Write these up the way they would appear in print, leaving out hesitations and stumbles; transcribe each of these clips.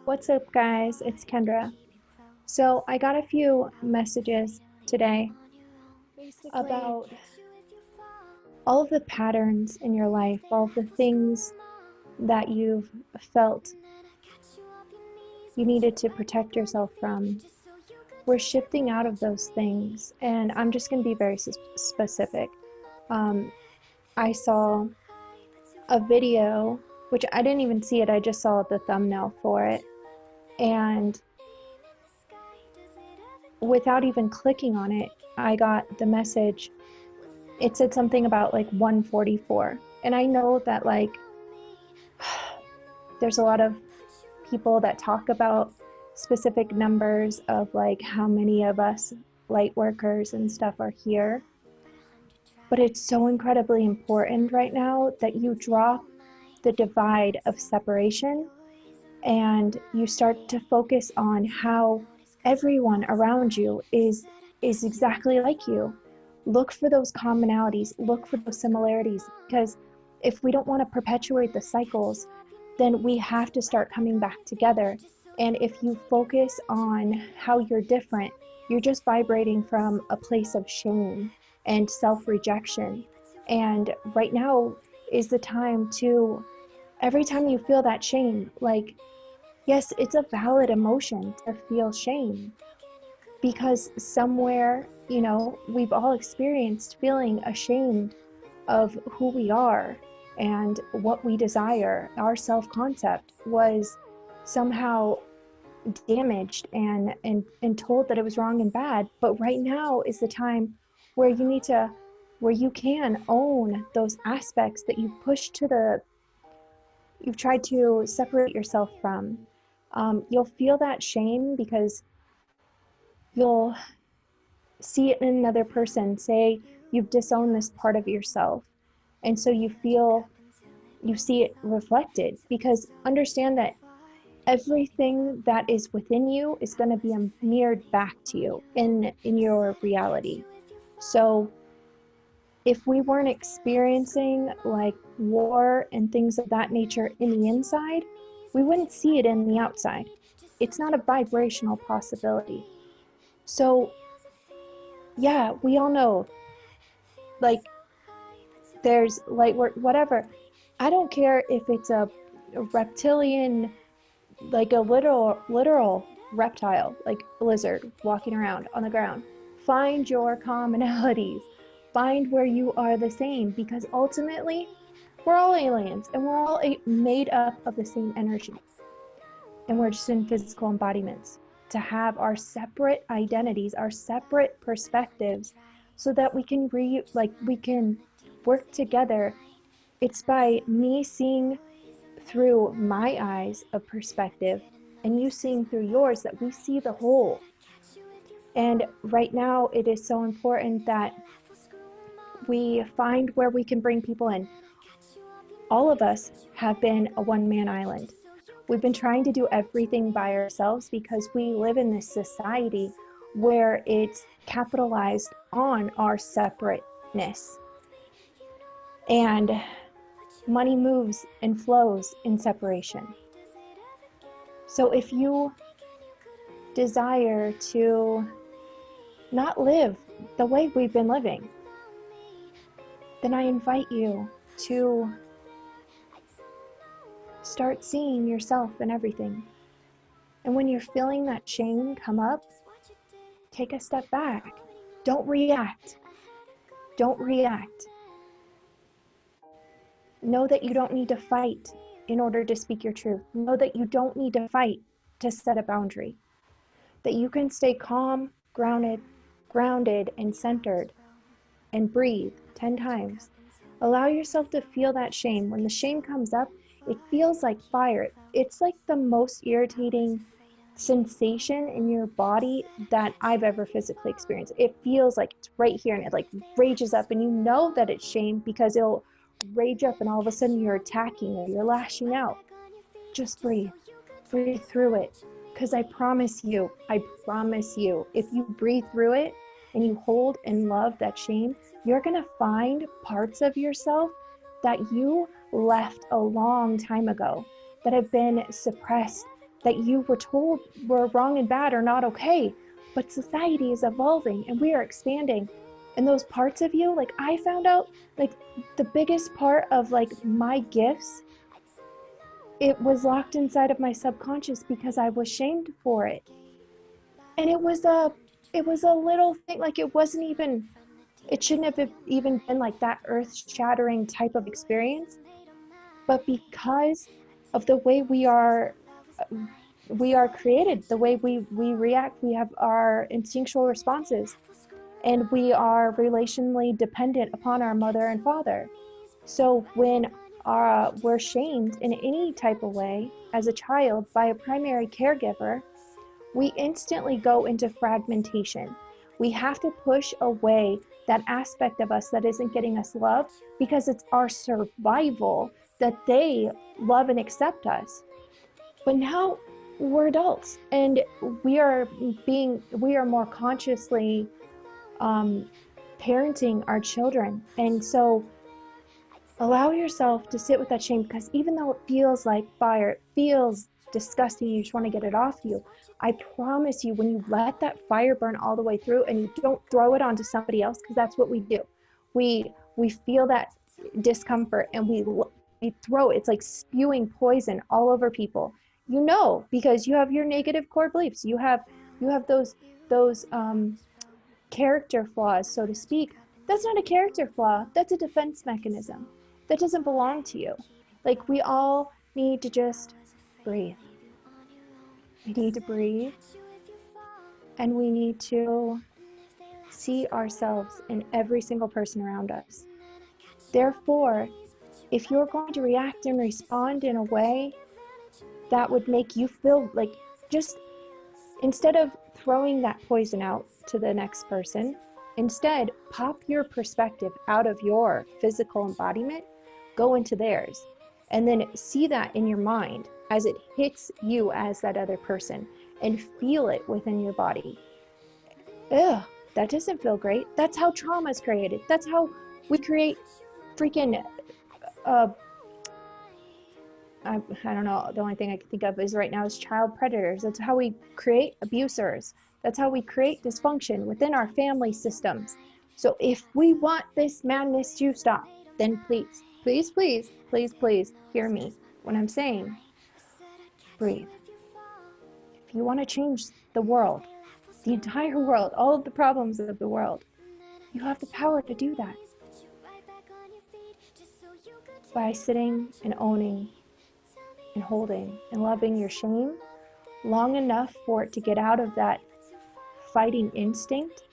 What's up, guys? It's Kendra. So, I got a few messages today about all of the patterns in your life, all of the things that you've felt you needed to protect yourself from. We're shifting out of those things, and I'm just going to be very specific. I saw a video, which I didn't even see it, I just saw the thumbnail for it. And without even clicking on it, I got the message. It said something about like 144. And I know that there's a lot of people that talk about specific numbers of like how many of us light workers and stuff are here. But it's so incredibly important right now that you drop the divide of separation and you start to focus on how everyone around you is exactly like you. Look for those commonalities, look for those similarities, because if we don't want to perpetuate the cycles, then we have to start coming back together. And if you focus on how you're different, you're just vibrating from a place of shame and self-rejection. And right now is the time to, every time you feel that shame, like, yes, it's a valid emotion to feel shame, because somewhere, we've all experienced feeling ashamed of who we are and what we desire. Our self-concept was somehow damaged and told that it was wrong and bad. But right now is the time where you can own those aspects that you've tried to separate yourself from. You'll feel that shame because you'll see it in another person. Say you've disowned this part of yourself, and so you see it reflected, because understand that everything that is within you is going to be mirrored back to you in your reality. So if we weren't experiencing like war and things of that nature in the inside, we wouldn't see it in the outside. It's not a vibrational possibility. So yeah, we all know, like, there's light work, whatever. I don't care if it's a reptilian, like a literal reptile, like a lizard walking around on the ground. Find your commonalities. Find where you are the same, because ultimately we're all aliens and we're all made up of the same energy. And we're just in physical embodiments to have our separate identities, our separate perspectives, so that we can work together. It's by me seeing through my eyes of perspective and you seeing through yours that we see the whole. And right now it is so important that we find where we can bring people in. All of us have been a one-man island. We've been trying to do everything by ourselves because we live in this society where it's capitalized on our separateness. And money moves and flows in separation. So if you desire to not live the way we've been living, then I invite you to start seeing yourself in everything. And when you're feeling that shame come up, take a step back. Don't react. Don't react. Know that you don't need to fight in order to speak your truth. Know that you don't need to fight to set a boundary. That you can stay calm, grounded, and centered, and breathe 10 times. Allow yourself to feel that shame. When the shame comes up, it feels like fire. It's like the most irritating sensation in your body that I've ever physically experienced. It feels like it's right here, and it like rages up, and you know that it's shame because it'll rage up and all of a sudden you're attacking or you're lashing out. Just breathe through it, because I promise you, if you breathe through it and you hold and love that shame, you're gonna find parts of yourself that you left a long time ago, that have been suppressed, that you were told were wrong and bad or not okay. But society is evolving and we are expanding. And those parts of you, like I found out, like the biggest part of like my gifts, it was locked inside of my subconscious because I was shamed for it. And it was a little thing, like it shouldn't have even been like that earth-shattering type of experience. But because of the way we are created, the way we react, we have our instinctual responses, and we are relationally dependent upon our mother and father. So when we're shamed in any type of way as a child by a primary caregiver, we instantly go into fragmentation. We have to push away that aspect of us that isn't getting us love, because it's our survival that they love and accept us. But now we're adults and we are more consciously parenting our children. And so allow yourself to sit with that shame, because even though it feels like fire, it feels disgusting, you just want to get it off you, I promise you, when you let that fire burn all the way through and you don't throw it onto somebody else, because that's what we do. We feel that discomfort and we throw it. It's like spewing poison all over people. You know, because you have your negative core beliefs. You have those character flaws, so to speak. That's not a character flaw. That's a defense mechanism. That doesn't belong to you. Like, we all need to just breathe. We need to breathe, and we need to see ourselves in every single person around us. Therefore, if you're going to react and respond in a way that would make you feel like, just instead of throwing that poison out to the next person, instead pop your perspective out of your physical embodiment, go into theirs, and then see that in your mind as it hits you as that other person, and feel it within your body. Ugh, that doesn't feel great. That's how trauma is created. That's how we create freaking I don't know, the only thing I can think of is right now is child predators. That's how we create abusers. That's how we create dysfunction within our family systems. So if we want this madness to stop, then please, please, please, please, please hear me when I'm saying breathe. If you want to change the world, the entire world, all of the problems of the world, you have the power to do that by sitting and owning and holding and loving your shame long enough for it to get out of that fighting instinct,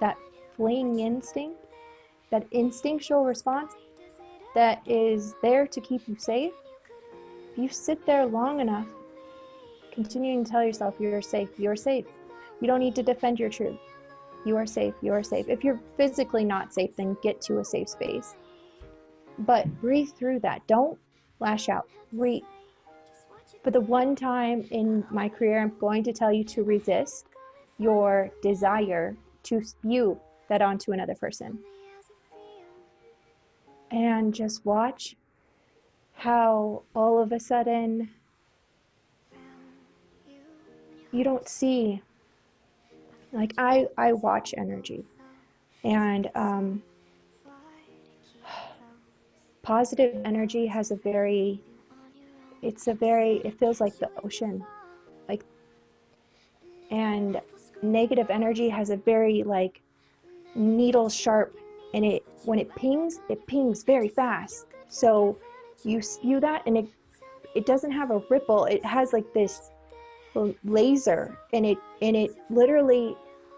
that fleeing instinct, that instinctual response that is there to keep you safe. If you sit there long enough, continuing to tell yourself you're safe, you're safe. You don't need to defend your truth. You are safe, you are safe. If you're physically not safe, then get to a safe space. But breathe through that. Don't lash out. Breathe. For the one time in my career, I'm going to tell you to resist your desire to spew that onto another person. And just watch how all of a sudden you don't see, like I watch energy, and positive energy has a very, it feels like the ocean, like, and negative energy has a very like needle sharp, and when it pings very fast. So you spew that and it doesn't have a ripple, it has like this laser, and it literally,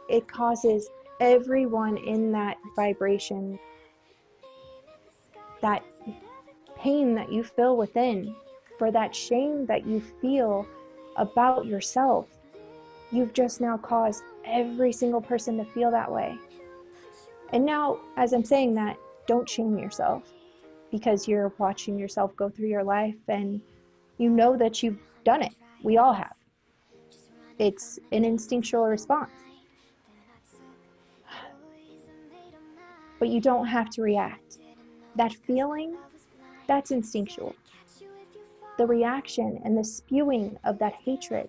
it causes everyone in that vibration, that pain that you feel within, for that shame that you feel about yourself, you've just now caused every single person to feel that way. And now, as I'm saying that, don't shame yourself, because you're watching yourself go through your life and you know that you've done it. We all have. It's an instinctual response. But you don't have to react. That feeling That's instinctual. The reaction and the spewing of that hatred.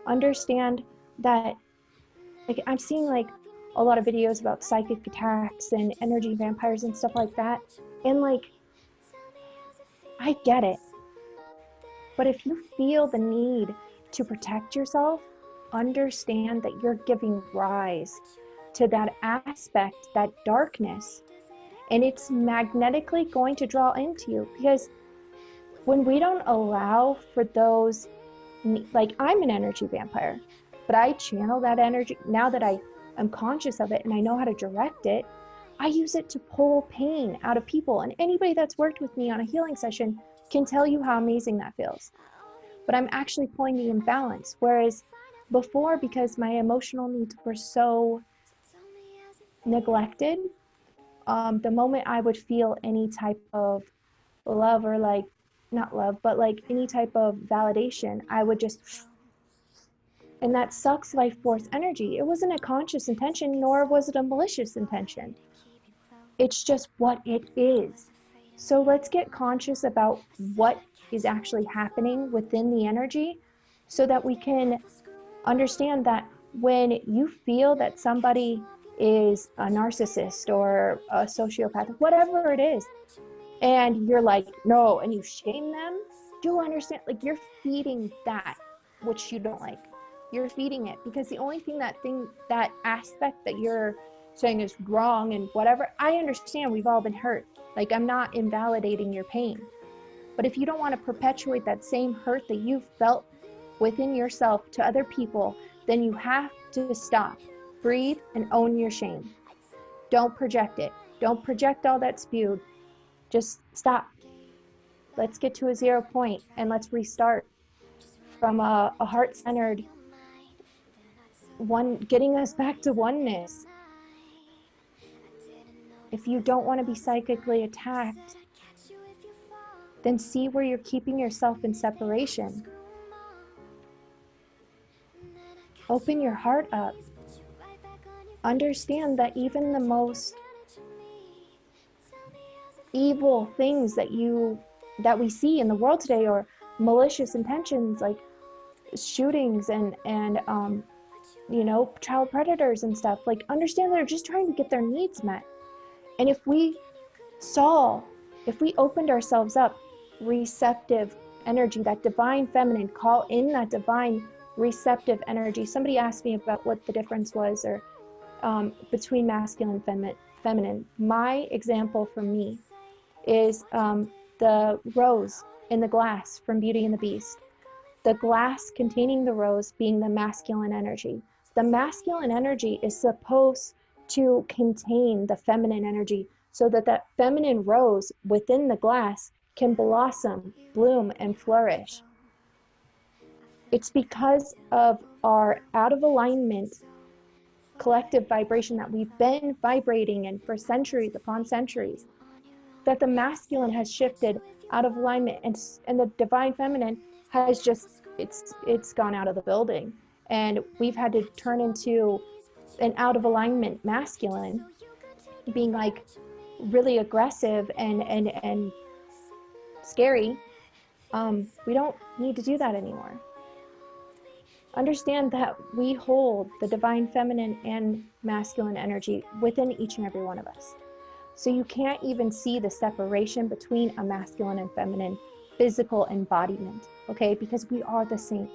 Understand that, like, I'm seeing like a lot of videos about psychic attacks and energy vampires and stuff like that. And like, I get it. But if you feel the need to protect yourself, understand that you're giving rise to that aspect, that darkness, and it's magnetically going to draw into you. Because when we don't allow for those, like, I'm an energy vampire, but I channel that energy now that I am conscious of it and I know how to direct it. I use it to pull pain out of people, and anybody that's worked with me on a healing session can tell you how amazing that feels. But I'm actually pulling the imbalance. Whereas before, because my emotional needs were so neglected, the moment I would feel any type of love, or like, not love, but like any type of validation, I would just, and that sucks life force energy. It wasn't a conscious intention, nor was it a malicious intention. It's just what it is. So let's get conscious about what is actually happening within the energy, so that we can understand that when you feel that somebody is a narcissist or a sociopath, whatever it is, and you're like, no, and you shame them, do understand, like, you're feeding that which you don't like. You're feeding it, because the only thing, that aspect that you're saying is wrong and whatever, I understand, we've all been hurt. Like, I'm not invalidating your pain. But if you don't want to perpetuate that same hurt that you've felt within yourself to other people, then you have to stop, breathe, and own your shame. Don't project it. Don't project all that spewed. Just stop. Let's get to a 0 point and let's restart from a heart-centered one, getting us back to oneness. If you don't want to be psychically attacked, then see where you're keeping yourself in separation. Open your heart up. Understand that even the most evil things that we see in the world today, or malicious intentions like shootings and child predators and stuff, like, understand they're just trying to get their needs met. And if we opened ourselves up, receptive energy, that divine feminine, call in that divine receptive energy. Somebody asked me about what the difference was, or between masculine and feminine. My example for me is the rose in the glass from Beauty and the Beast. The glass containing the rose being the masculine energy. The masculine energy is supposed to contain the feminine energy, so that that feminine rose within the glass can blossom, bloom, and flourish. It's because of our out of alignment collective vibration that we've been vibrating in for centuries upon centuries, that the masculine has shifted out of alignment, and the divine feminine has just, it's gone out of the building, and we've had to turn into an out of alignment masculine, being like really aggressive and scary. We don't need to do that anymore. Understand that we hold the divine feminine and masculine energy within each and every one of us. So you can't even see the separation between a masculine and feminine physical embodiment, okay? Because we are the same.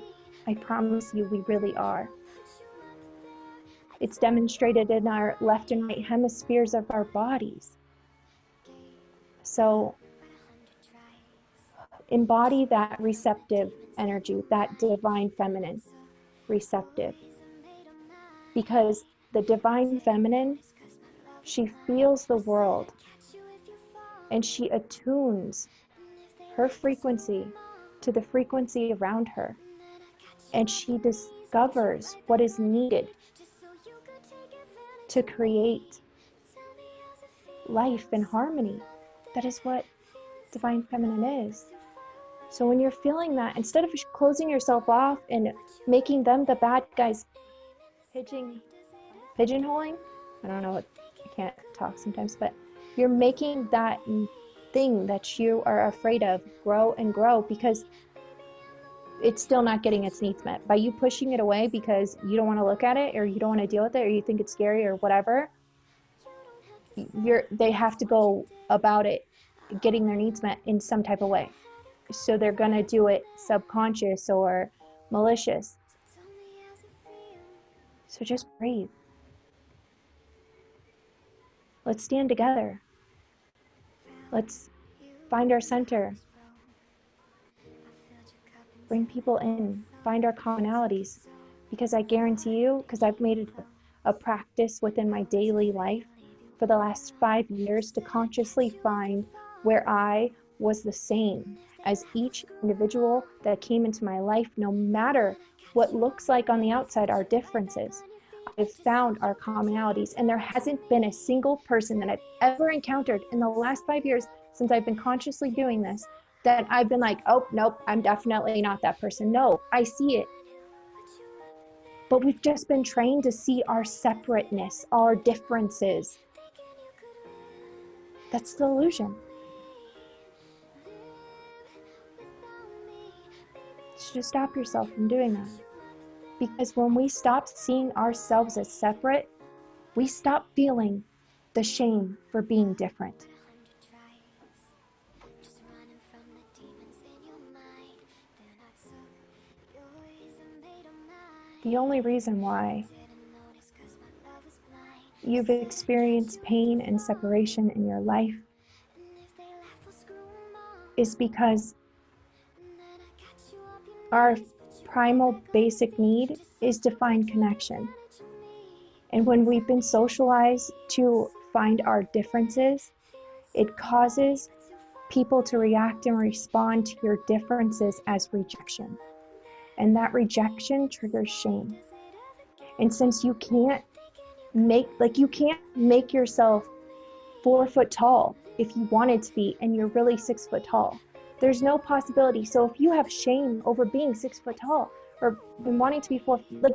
I promise you, we really are. It's demonstrated in our left and right hemispheres of our bodies. So embody that receptive energy, that divine feminine receptive. Because the divine feminine, she feels the world and she attunes her frequency to the frequency around her, and she discovers what is needed to create life and harmony. That is what divine feminine is. So when you're feeling that, instead of closing yourself off and making them the bad guys, pigeonholing, I don't know what, I can't talk sometimes, but you're making that thing that you are afraid of grow and grow because it's still not getting its needs met. By you pushing it away because you don't want to look at it or you don't want to deal with it or you think it's scary or whatever, they have to go about it getting their needs met in some type of way. So they're going to do it subconscious or malicious. So just breathe. Let's stand together. Let's find our center. Bring people in. Find our commonalities. Because I guarantee you, because I've made it a practice within my daily life for the last 5 years to consciously find where I was the same as each individual that came into my life, no matter what looks like on the outside, our differences. I've found our commonalities, and there hasn't been a single person that I've ever encountered in the last 5 years since I've been consciously doing this that I've been like, oh, nope, I'm definitely not that person. No, I see it. But we've just been trained to see our separateness, our differences. That's the illusion. So just stop yourself from doing that. Because when we stop seeing ourselves as separate, we stop feeling the shame for being different. The only reason why you've experienced pain and separation in your life is because our primal basic need is to find connection. And when we've been socialized to find our differences, it causes people to react and respond to your differences as rejection. And that rejection triggers shame. And since you can't make yourself 4 foot tall if you wanted to be, and you're really 6 foot tall. There's no possibility. So if you have shame over being 6 foot tall or wanting to be 4, do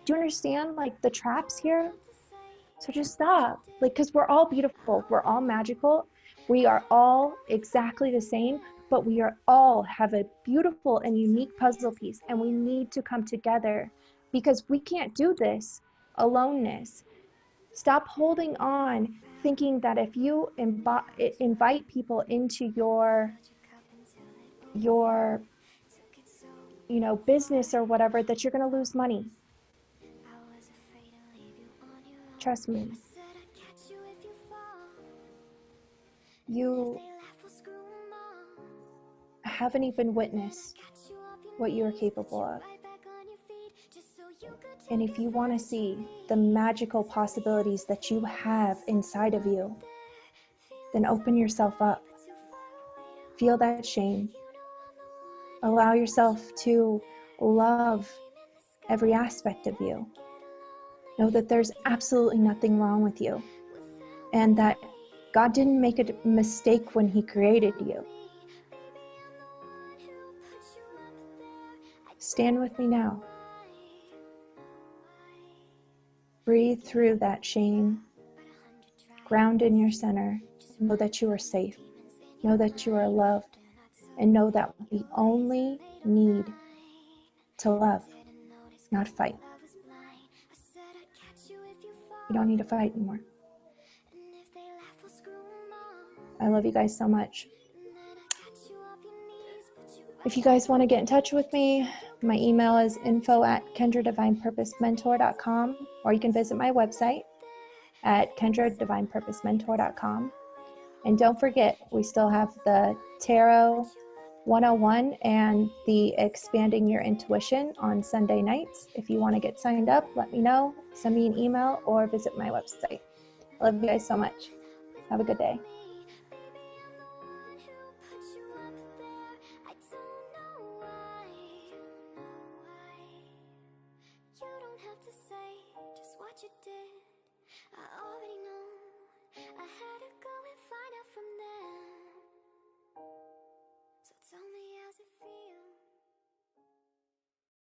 you understand the traps here? So just stop, because we're all beautiful, we're all magical, we are all exactly the same, but we are all have a beautiful and unique puzzle piece, and we need to come together because we can't do this aloneness. Stop holding on, thinking that if you invite people into your business or whatever, that you're going to lose money. Trust me. You haven't even witnessed what you are capable of. And if you want to see the magical possibilities that you have inside of you, then open yourself up. Feel that shame. Allow yourself to love every aspect of you. Know that there's absolutely nothing wrong with you, and that God didn't make a mistake when He created you. Stand with me now. Breathe through that shame. Ground in your center. Know that you are safe. Know that you are loved. And know that we only need to love, not fight. You don't need to fight anymore. I love you guys so much. If you guys want to get in touch with me, my email is info@kendradivinepurposementor.com, or you can visit my website at kendradivinepurposementor.com. And don't forget, we still have the Tarot 101 and the Expanding Your Intuition on Sunday nights. If you want to get signed up, let me know. Send me an email or visit my website. I love you guys so much. Have a good day. You don't have to say just what you did.